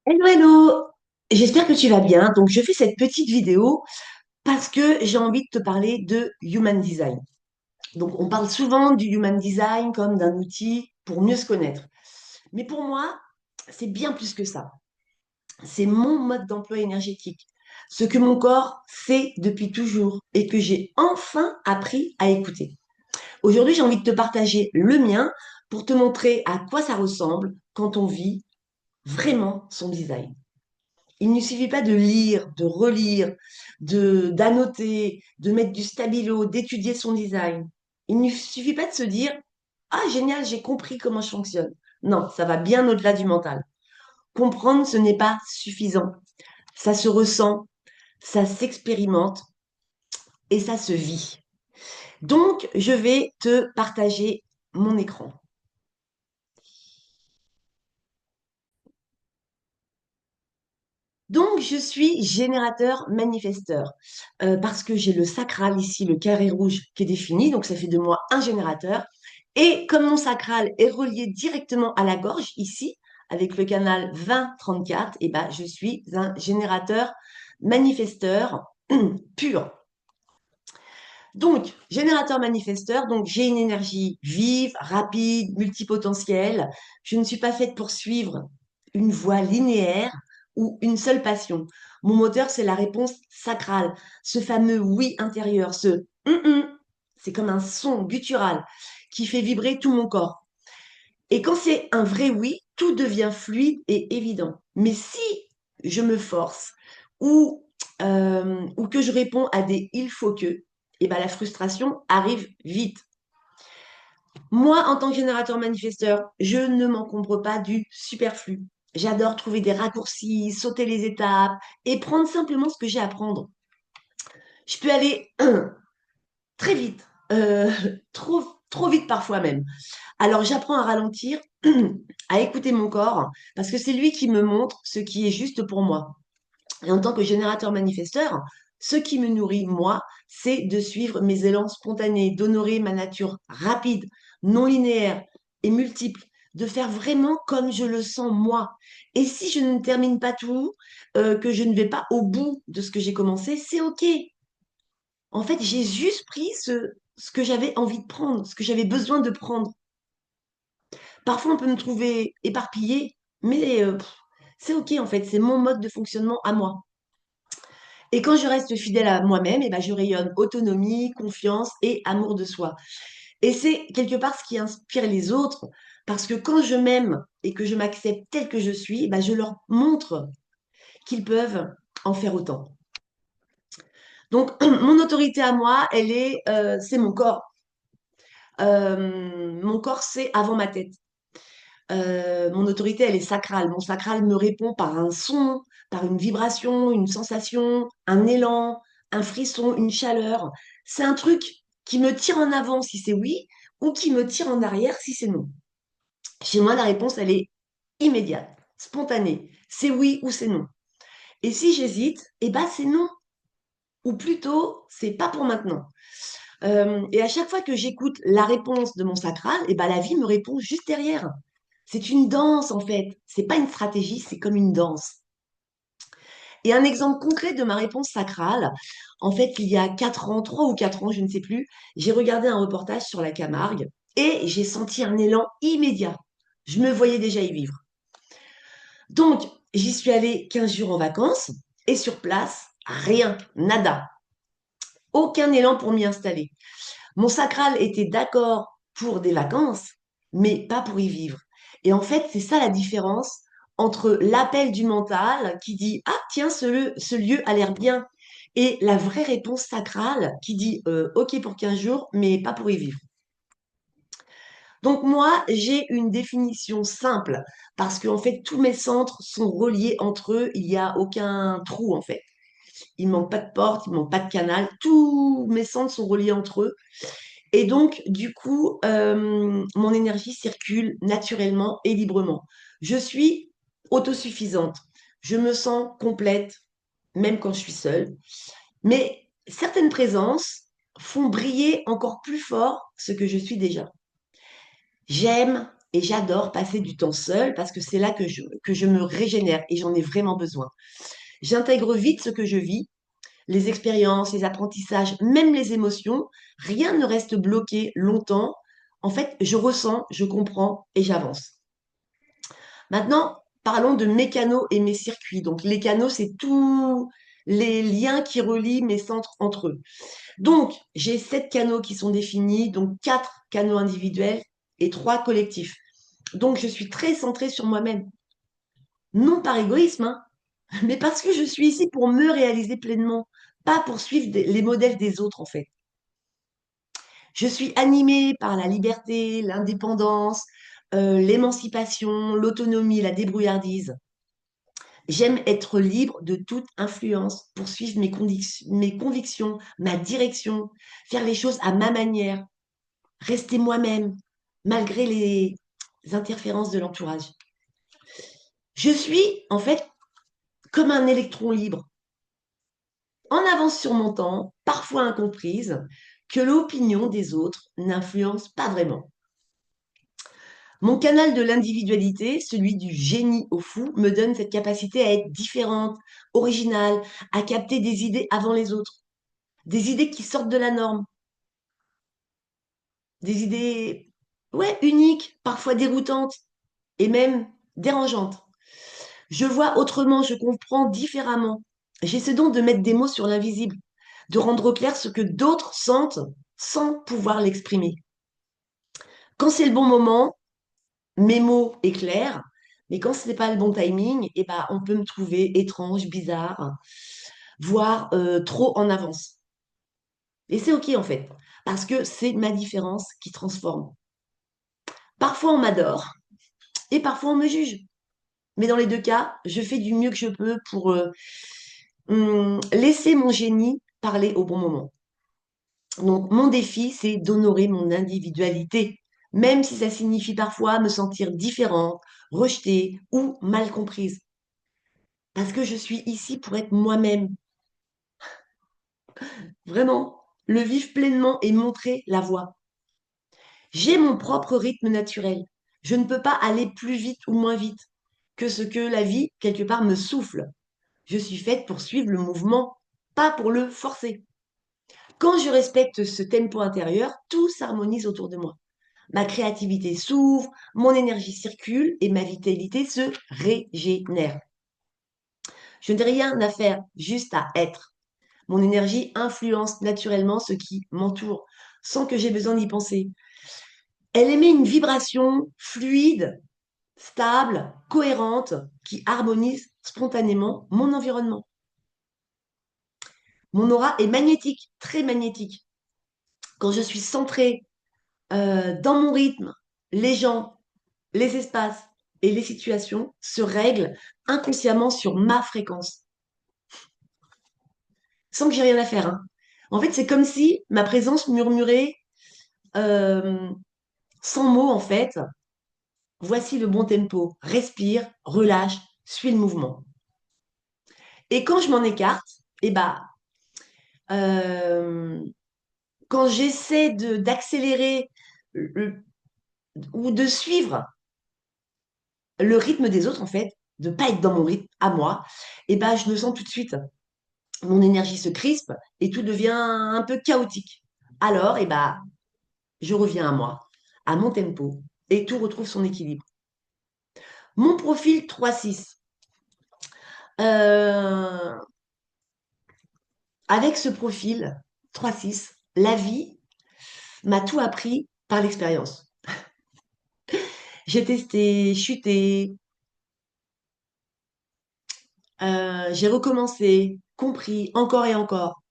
Hello, hello! J'espère que tu vas bien. Donc, je fais cette petite vidéo parce que j'ai envie de te parler de Human Design. Donc, on parle souvent du Human Design comme d'un outil pour mieux se connaître. Mais pour moi, c'est bien plus que ça. C'est mon mode d'emploi énergétique. Ce que mon corps sait depuis toujours et que j'ai enfin appris à écouter. Aujourd'hui, j'ai envie de te partager le mien pour te montrer à quoi ça ressemble quand on vit vraiment son design. Il ne suffit pas de lire, de relire, d'annoter, de mettre du stabilo, d'étudier son design. Il ne suffit pas de se dire, ah génial, j'ai compris comment je fonctionne. Non, ça va bien au-delà du mental. Comprendre, ce n'est pas suffisant. Ça se ressent, ça s'expérimente et ça se vit. Donc, je vais te partager mon écran. Donc, je suis générateur manifesteur parce que j'ai le sacral ici, le carré rouge qui est défini. Donc, ça fait de moi un générateur. Et comme mon sacral est relié directement à la gorge ici, avec le canal 20-34, et ben, je suis un générateur manifesteur pur. Donc, générateur manifesteur, donc j'ai une énergie vive, rapide, multipotentielle. Je ne suis pas faite pour suivre une voie linéaire ou une seule passion. Mon moteur, c'est la réponse sacrale, ce fameux oui intérieur, ce c'est comme un son guttural qui fait vibrer tout mon corps. Et quand c'est un vrai oui, tout devient fluide et évident. Mais si je me force ou, ou que je réponds à des il faut que, et ben la frustration arrive vite. Moi, en tant que générateur manifesteur, je ne m'encombre pas du superflu. J'adore trouver des raccourcis, sauter les étapes et prendre simplement ce que j'ai à prendre. Je peux aller très vite, trop vite parfois même. Alors j'apprends à ralentir, à écouter mon corps, parce que c'est lui qui me montre ce qui est juste pour moi. Et en tant que générateur manifesteur, ce qui me nourrit, moi, c'est de suivre mes élans spontanés, d'honorer ma nature rapide, non linéaire et multiple, de faire vraiment comme je le sens moi. Et si je ne termine pas tout, que je ne vais pas au bout de ce que j'ai commencé, c'est OK. En fait, j'ai juste pris ce que j'avais envie de prendre, ce que j'avais besoin de prendre. Parfois, on peut me trouver éparpillée, mais c'est OK en fait, c'est mon mode de fonctionnement à moi. Et quand je reste fidèle à moi-même, eh ben, je rayonne autonomie, confiance et amour de soi. Et c'est quelque part ce qui inspire les autres, parce que quand je m'aime et que je m'accepte tel que je suis, eh ben, je leur montre qu'ils peuvent en faire autant. Donc, mon autorité à moi, c'est mon corps. Mon corps, c'est avant ma tête. Mon autorité, elle est sacrale. Mon sacral me répond par un son, par une vibration, une sensation, un élan, un frisson, une chaleur. C'est un truc qui me tire en avant si c'est oui ou qui me tire en arrière si c'est non. Chez moi, la réponse, elle est immédiate, spontanée. C'est oui ou c'est non. Et si j'hésite, eh ben c'est non. Ou plutôt, c'est pas pour maintenant. Et à chaque fois que j'écoute la réponse de mon sacral, eh ben la vie me répond juste derrière. C'est une danse en fait. C'est pas une stratégie, c'est comme une danse. Et un exemple concret de ma réponse sacrale, en fait, il y a 4 ans, 3 ou 4 ans, je ne sais plus, j'ai regardé un reportage sur la Camargue et j'ai senti un élan immédiat. Je me voyais déjà y vivre. Donc, j'y suis allée 15 jours en vacances et sur place, rien, nada. Aucun élan pour m'y installer. Mon sacral était d'accord pour des vacances, mais pas pour y vivre. Et en fait, c'est ça la différence entre l'appel du mental qui dit ah, tiens, ce lieu a l'air bien, et la vraie réponse sacrale qui dit OK pour 15 jours, mais pas pour y vivre. Donc, moi, j'ai une définition simple parce qu'en fait, tous mes centres sont reliés entre eux, il n'y a aucun trou en fait. Il ne manque pas de porte, il ne manque pas de canal, tous mes centres sont reliés entre eux. Et donc, du coup, mon énergie circule naturellement et librement. Je suis autosuffisante. Je me sens complète, même quand je suis seule. Mais certaines présences font briller encore plus fort ce que je suis déjà. J'aime et j'adore passer du temps seule parce que c'est là que je me régénère et j'en ai vraiment besoin. J'intègre vite ce que je vis, les expériences, les apprentissages, même les émotions. Rien ne reste bloqué longtemps. En fait, je ressens, je comprends et j'avance. Maintenant, parlons de mes canaux et mes circuits. Donc, les canaux, c'est tous les liens qui relient mes centres entre eux. Donc, j'ai 7 canaux qui sont définis, donc 4 canaux individuels et 3 collectifs. Donc, je suis très centrée sur moi-même. Non par égoïsme, hein, mais parce que je suis ici pour me réaliser pleinement, pas pour suivre les modèles des autres, en fait. Je suis animée par la liberté, l'indépendance, l'émancipation, l'autonomie, la débrouillardise. J'aime être libre de toute influence, poursuivre mes convictions, ma direction, faire les choses à ma manière, rester moi-même, malgré les interférences de l'entourage. Je suis, en fait, comme un électron libre, en avance sur mon temps, parfois incomprise, que l'opinion des autres n'influence pas vraiment. Mon canal de l'individualité, celui du génie au fou, me donne cette capacité à être différente, originale, à capter des idées avant les autres, des idées qui sortent de la norme, des idées, ouais, uniques, parfois déroutantes et même dérangeantes. Je vois autrement, je comprends différemment. J'ai ce don de mettre des mots sur l'invisible, de rendre clair ce que d'autres sentent sans pouvoir l'exprimer. Quand c'est le bon moment, mes mots éclairent, mais quand ce n'est pas le bon timing, eh ben, on peut me trouver étrange, bizarre, voire trop en avance. Et c'est OK en fait, parce que c'est ma différence qui transforme. Parfois on m'adore et parfois on me juge. Mais dans les deux cas, je fais du mieux que je peux pour laisser mon génie parler au bon moment. Donc mon défi, c'est d'honorer mon individualité, même si ça signifie parfois me sentir différente, rejetée ou mal comprise. Parce que je suis ici pour être moi-même, vraiment, le vivre pleinement et montrer la voie. J'ai mon propre rythme naturel. Je ne peux pas aller plus vite ou moins vite que ce que la vie, quelque part, me souffle. Je suis faite pour suivre le mouvement, pas pour le forcer. Quand je respecte ce tempo intérieur, tout s'harmonise autour de moi. Ma créativité s'ouvre, mon énergie circule et ma vitalité se régénère. Je n'ai rien à faire, juste à être. Mon énergie influence naturellement ce qui m'entoure, sans que j'ai besoin d'y penser. Elle émet une vibration fluide, stable, cohérente, qui harmonise spontanément mon environnement. Mon aura est magnétique, très magnétique. Quand je suis centrée dans mon rythme, les gens, les espaces et les situations se règlent inconsciemment sur ma fréquence, sans que j'ai rien à faire, hein. En fait, c'est comme si ma présence murmurait euh, sans mots, en fait. Voici le bon tempo. Respire, relâche, suis le mouvement. Et quand je m'en écarte, eh ben, euh, quand j'essaie d'accélérer ou de suivre le rythme des autres, en fait, de ne pas être dans mon rythme à moi, eh ben, je le sens tout de suite. Mon énergie se crispe et tout devient un peu chaotique. Alors, eh ben, je reviens à moi, à mon tempo, et tout retrouve son équilibre. Mon profil 3-6. Euh, Avec ce profil 3-6, la vie m'a tout appris par l'expérience. J'ai testé, chuté, j'ai recommencé, compris, encore et encore.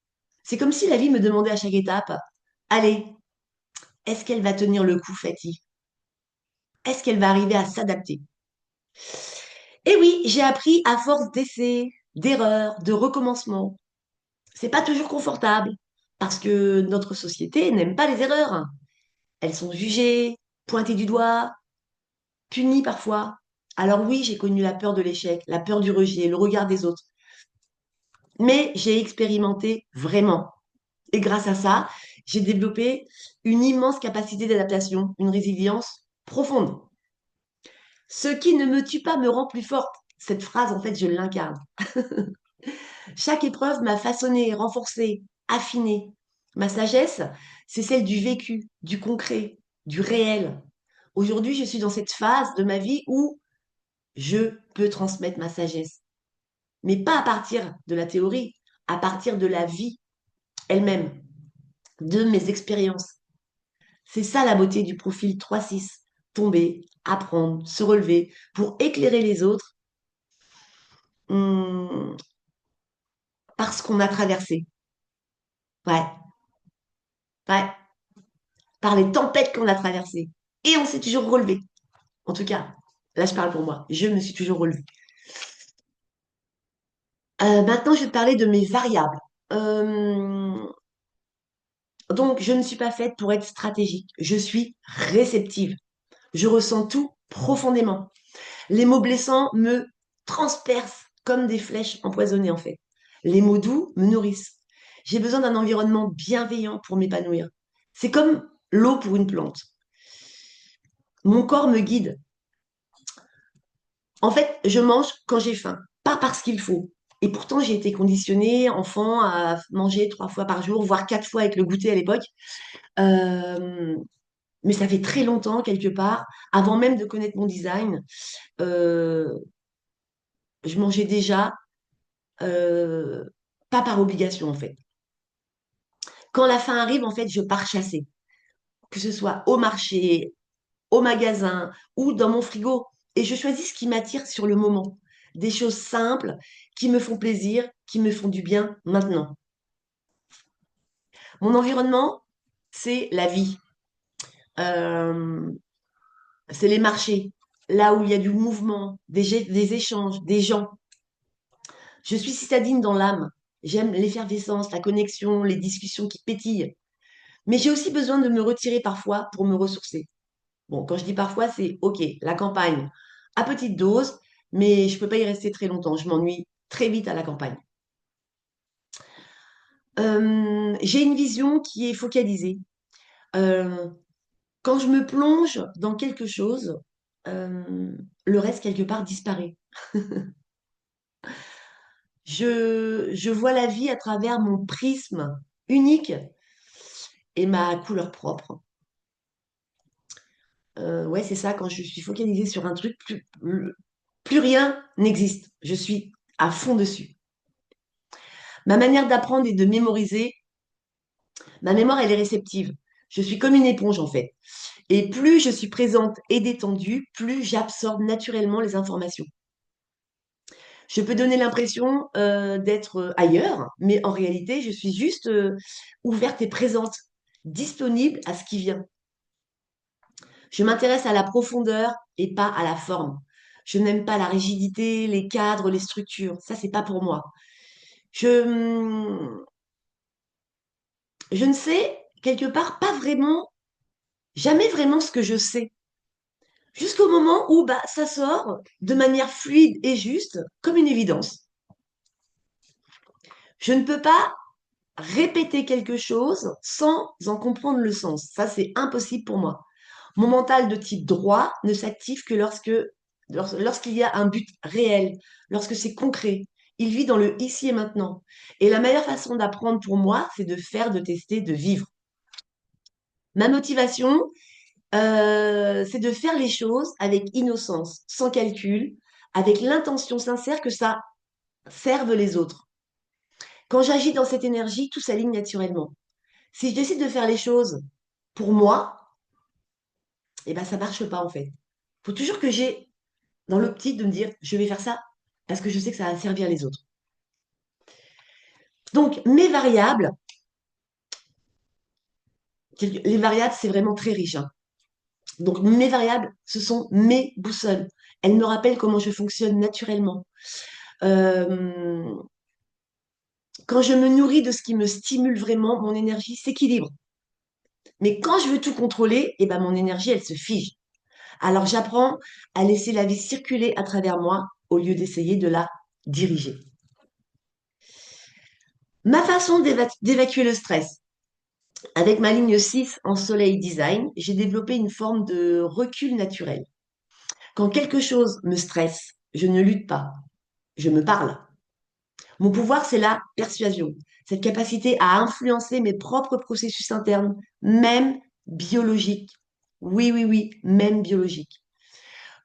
C'est comme si la vie me demandait à chaque étape, allez, est-ce qu'elle va tenir le coup, Fatih? Est-ce qu'elle va arriver à s'adapter? Et oui, j'ai appris à force d'essais, d'erreurs, de recommencements. C'est pas toujours confortable parce que notre société n'aime pas les erreurs. Elles sont jugées, pointées du doigt, punies parfois. Alors oui, j'ai connu la peur de l'échec, la peur du rejet, le regard des autres. Mais j'ai expérimenté vraiment. Et grâce à ça, j'ai développé une immense capacité d'adaptation, une résilience profonde. Ce qui ne me tue pas me rend plus forte. Cette phrase, en fait, je l'incarne. Chaque épreuve m'a façonnée, renforcée, affinée. Ma sagesse, c'est celle du vécu, du concret, du réel. Aujourd'hui, je suis dans cette phase de ma vie où je peux transmettre ma sagesse, mais pas à partir de la théorie, à partir de la vie elle-même, de mes expériences. C'est ça la beauté du profil 3-6. Tomber, apprendre, se relever pour éclairer les autres hum, parce qu'on a traversé. Ouais, ouais, par les tempêtes qu'on a traversées. Et on s'est toujours relevé. En tout cas, là, je parle pour moi. Je me suis toujours relevée. Maintenant, je vais te parler de mes variables. Euh, donc, je ne suis pas faite pour être stratégique. Je suis réceptive. Je ressens tout profondément. Les mots blessants me transpercent comme des flèches empoisonnées, en fait. Les mots doux me nourrissent. J'ai besoin d'un environnement bienveillant pour m'épanouir. C'est comme l'eau pour une plante. Mon corps me guide. En fait, je mange quand j'ai faim, pas parce qu'il faut. Et pourtant, j'ai été conditionnée, enfant, à manger 3 fois par jour, voire 4 fois avec le goûter à l'époque. Euh, mais ça fait très longtemps, quelque part, avant même de connaître mon design, euh, je mangeais déjà, euh, pas par obligation, en fait. Quand la faim arrive, en fait, je pars chasser, que ce soit au marché, au magasin ou dans mon frigo. Et je choisis ce qui m'attire sur le moment. Des choses simples qui me font plaisir, qui me font du bien maintenant. Mon environnement, c'est la vie. Euh, c'est les marchés, là où il y a du mouvement, des échanges, des gens. Je suis citadine dans l'âme. J'aime l'effervescence, la connexion, les discussions qui pétillent. Mais j'ai aussi besoin de me retirer parfois pour me ressourcer. Bon, quand je dis parfois, c'est OK, la campagne à petite dose, mais je ne peux pas y rester très longtemps. Je m'ennuie très vite à la campagne. J'ai une vision qui est focalisée. Euh, Quand je me plonge dans quelque chose, le reste, quelque part, disparaît. Je vois la vie à travers mon prisme unique et ma couleur propre. Ouais, c'est ça, quand je suis focalisée sur un truc, plus rien n'existe. Je suis à fond dessus. Ma manière d'apprendre et de mémoriser, ma mémoire, elle est réceptive. Je suis comme une éponge, en fait. Et plus je suis présente et détendue, plus j'absorbe naturellement les informations. Je peux donner l'impression d'être ailleurs, mais en réalité, je suis juste ouverte et présente, disponible à ce qui vient. Je m'intéresse à la profondeur et pas à la forme. Je n'aime pas la rigidité, les cadres, les structures. Ça, c'est pas pour moi. Je, je ne sais quelque part pas vraiment, jamais vraiment ce que je sais. Jusqu'au moment où bah, ça sort de manière fluide et juste, comme une évidence. Je ne peux pas répéter quelque chose sans en comprendre le sens. Ça, c'est impossible pour moi. Mon mental de type droit ne s'active que lorsqu'il y a un but réel, lorsque c'est concret. Il vit dans le ici et maintenant. Et la meilleure façon d'apprendre pour moi, c'est de faire, de tester, de vivre. Ma motivation, c'est de faire les choses avec innocence, sans calcul, avec l'intention sincère que ça serve les autres. Quand j'agis dans cette énergie, tout s'aligne naturellement. Si je décide de faire les choses pour moi, eh ben ça marche pas en fait. Il faut toujours que j'ai dans l'optique de me dire je vais faire ça parce que je sais que ça va servir les autres. Donc mes variables, les variables c'est vraiment très riche, hein. Donc mes variables, ce sont mes boussoles. Elles me rappellent comment je fonctionne naturellement. Euh, Quand je me nourris de ce qui me stimule vraiment, mon énergie s'équilibre. Mais quand je veux tout contrôler, eh ben mon énergie, elle se fige. Alors j'apprends à laisser la vie circuler à travers moi au lieu d'essayer de la diriger. Ma façon d'évacuer le stress. Avec ma ligne 6 en soleil design, j'ai développé une forme de recul naturel. Quand quelque chose me stresse, je ne lutte pas, je me parle. Mon pouvoir, c'est la persuasion, cette capacité à influencer mes propres processus internes, même biologiques. Oui, oui, oui, même biologiques.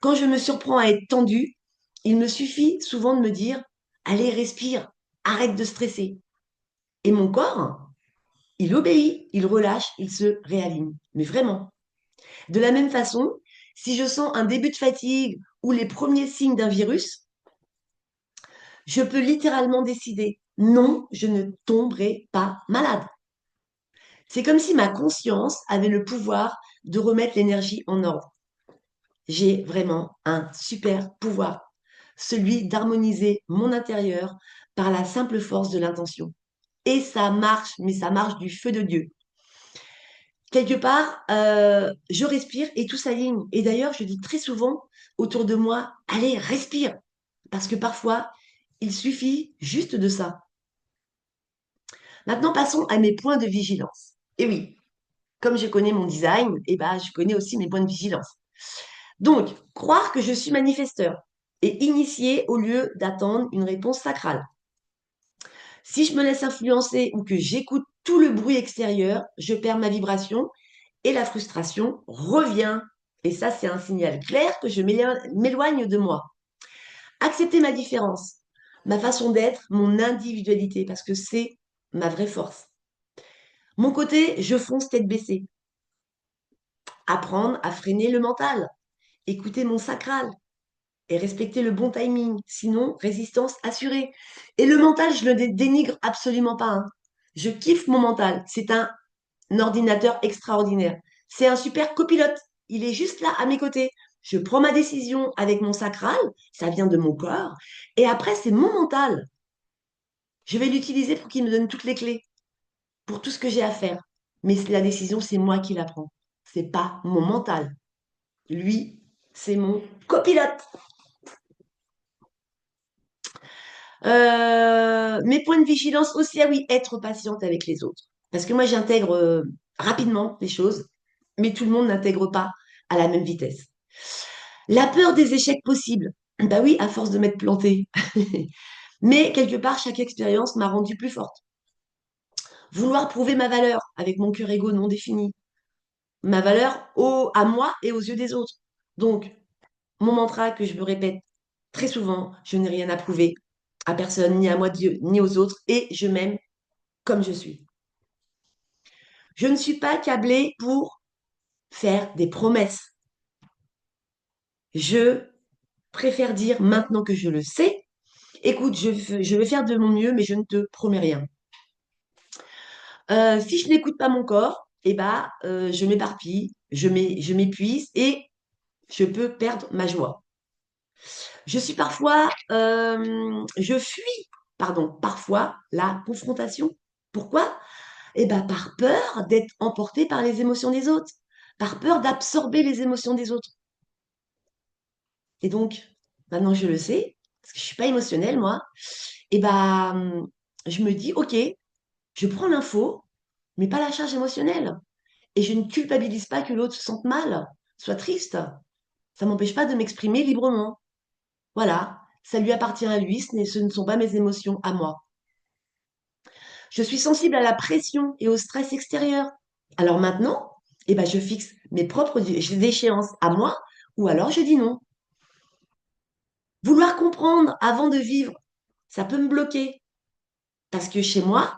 Quand je me surprends à être tendue, il me suffit souvent de me dire, allez, respire, arrête de stresser. Et mon corps, il obéit, il relâche, il se réaligne. Mais vraiment. De la même façon, si je sens un début de fatigue ou les premiers signes d'un virus, je peux littéralement décider, non, je ne tomberai pas malade. C'est comme si ma conscience avait le pouvoir de remettre l'énergie en ordre. J'ai vraiment un super pouvoir, celui d'harmoniser mon intérieur par la simple force de l'intention. Et ça marche, mais ça marche du feu de Dieu. Quelque part, je respire et tout s'aligne. Et d'ailleurs, je dis très souvent autour de moi, allez, respire. Parce que parfois, il suffit juste de ça. Maintenant, passons à mes points de vigilance. Et oui, comme je connais mon design, eh ben, je connais aussi mes points de vigilance. Donc, croire que je suis manifesteur et initier au lieu d'attendre une réponse sacrale. Si je me laisse influencer ou que j'écoute tout le bruit extérieur, je perds ma vibration et la frustration revient. Et ça, c'est un signal clair que je m'éloigne de moi. Accepter ma différence, ma façon d'être, mon individualité, parce que c'est ma vraie force. Mon côté, je fonce tête baissée. Apprendre à freiner le mental, écouter mon sacral et respecter le bon timing. Sinon, résistance assurée. Et le mental, je le dénigre absolument pas, hein. Je kiffe mon mental. C'est un ordinateur extraordinaire. C'est un super copilote. Il est juste là à mes côtés. Je prends ma décision avec mon sacral, ça vient de mon corps, et après, c'est mon mental. Je vais l'utiliser pour qu'il me donne toutes les clés pour tout ce que j'ai à faire. Mais la décision, c'est moi qui la prends. C'est pas mon mental. Lui, c'est mon copilote. Mes points de vigilance aussi, ah oui, être patiente avec les autres. Parce que moi, j'intègre rapidement les choses, mais tout le monde n'intègre pas à la même vitesse. La peur des échecs possibles. Bah oui, à force de m'être plantée. Mais quelque part, chaque expérience m'a rendue plus forte. Vouloir prouver ma valeur avec mon cœur égo non défini. Ma valeur à moi et aux yeux des autres. Donc, mon mantra que je me répète très souvent, je n'ai rien à prouver à personne, ni à moi, Dieu, ni aux autres, et je m'aime comme je suis. Je ne suis pas câblée pour faire des promesses. Je préfère dire maintenant que je le sais, écoute, je vais faire de mon mieux, mais je ne te promets rien. Si je n'écoute pas mon corps, eh ben, je m'éparpille, je m'épuise et je peux perdre ma joie. Je fuis, pardon, parfois la confrontation. Pourquoi? Eh ben, par peur d'être emportée par les émotions des autres, par peur d'absorber les émotions des autres. Et donc, maintenant je le sais, parce que je suis pas émotionnelle, moi, et ben, je me dis, ok, je prends l'info, mais pas la charge émotionnelle. Et je ne culpabilise pas que l'autre se sente mal, soit triste. Ça m'empêche pas de m'exprimer librement. Voilà, ça lui appartient à lui, ce ne sont pas mes émotions à moi. Je suis sensible à la pression et au stress extérieur. Alors maintenant, eh ben, je fixe mes propres échéances à moi, ou alors je dis non. Vouloir comprendre avant de vivre, ça peut me bloquer. Parce que chez moi,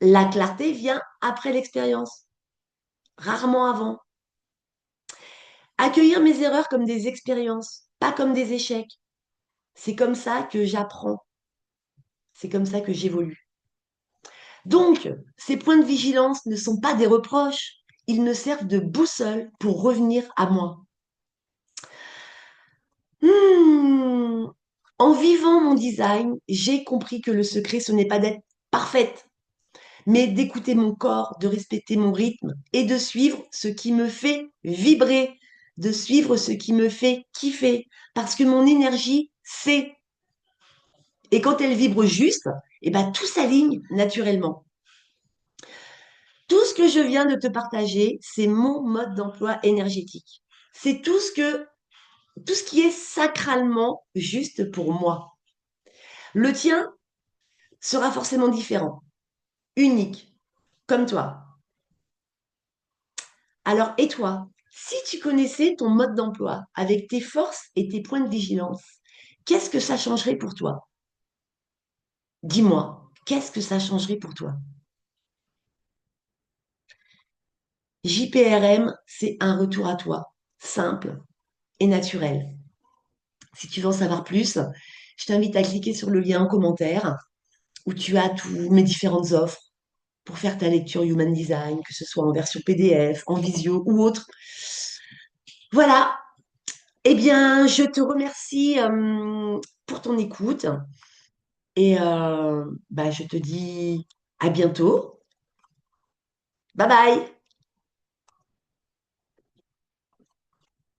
la clarté vient après l'expérience, rarement avant. Accueillir mes erreurs comme des expériences, pas comme des échecs. C'est comme ça que j'apprends, c'est comme ça que j'évolue. Donc, ces points de vigilance ne sont pas des reproches, ils me servent de boussole pour revenir à moi. Hmm. En vivant mon design, j'ai compris que le secret, ce n'est pas d'être parfaite, mais d'écouter mon corps, de respecter mon rythme et de suivre ce qui me fait vibrer, de suivre ce qui me fait kiffer, parce que mon énergie, c'est. Et quand elle vibre juste, eh ben, tout s'aligne naturellement. Tout ce que je viens de te partager, c'est mon mode d'emploi énergétique. C'est tout ce que Tout ce qui est sacralement juste pour moi. Le tien sera forcément différent, unique, comme toi. Alors, et toi, si tu connaissais ton mode d'emploi avec tes forces et tes points de vigilance, qu'est-ce que ça changerait pour toi? Dis-moi, qu'est-ce que ça changerait pour toi? JPRM, c'est un retour à toi, simple et naturel. Si tu veux en savoir plus, je t'invite à cliquer sur le lien en commentaire où tu as toutes mes différentes offres pour faire ta lecture Human Design, que ce soit en version PDF, en visio ou autre. Voilà. Eh bien, je te remercie pour ton écoute et bah, je te dis à bientôt. Bye bye.